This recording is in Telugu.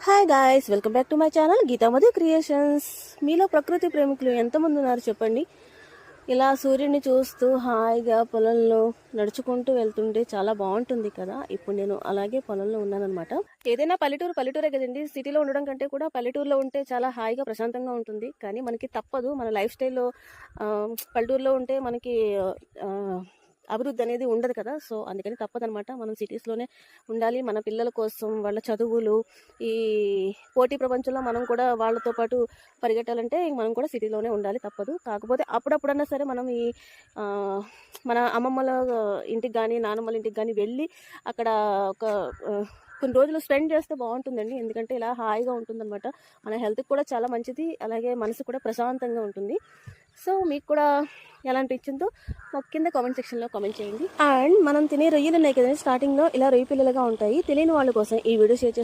Hi guys, welcome back to my channel Geetamadhu creations. మీలో ప్రకృతి ప్రేమికులు ఎంతమంది ఉన్నారు చెప్పండి. ఇలా సూర్యుడిని చూస్తూ హాయిగా పొలంలో నడుచుకుంటూ వెళ్తుంటే చాలా బాగుంటుంది కదా. ఇప్పుడు నేను అలాగే పొలంలో ఉన్నానన్నమాట. ఏదైనా పల్లెటూరే కదండి. సిటీలో ఉండడం కంటే కూడా పల్లెటూరులో ఉంటే చాలా హాయిగా ప్రశాంతంగా ఉంటుంది. కానీ మనకి తప్పదు, మన లైఫ్ స్టైల్లో పల్లెటూరులో ఉంటే మనకి అభివృద్ధి అనేది ఉండదు కదా. సో అందుకని తప్పదనమాట, మనం సిటీస్లోనే ఉండాలి. మన పిల్లల కోసం, వాళ్ళ చదువులు, ఈ పోటీ ప్రపంచంలో మనం కూడా వాళ్ళతో పాటు పరిగెట్టాలంటే మనం కూడా సిటీలోనే ఉండాలి, తప్పదు. కాకపోతే అప్పుడప్పుడన్నా సరే మనం ఈ మన అమ్మమ్మల ఇంటికి కానీ నానమ్మల ఇంటికి కానీ వెళ్ళి అక్కడ ఒక కొన్ని రోజులు స్పెండ్ చేస్తే బాగుంటుందండి. ఎందుకంటే ఇలా హాయిగా ఉంటుందన్నమాట. మన హెల్త్కి కూడా చాలా మంచిది, అలాగే మనసు కూడా ప్రశాంతంగా ఉంటుంది. సో మీకు కూడా ఎలా అనిపించిందో మాకు కింద కామెంట్ సెక్షన్లో కామెంట్ చేయండి. అండ్ మనం తినే రొయ్యలు ఉన్నాయి కదండి, స్టార్టింగ్లో ఇలా రొయ్య పిల్లలుగా ఉంటాయి. తెలియని వాళ్ళ కోసం ఈ వీడియో షేర్ చేస్తాను.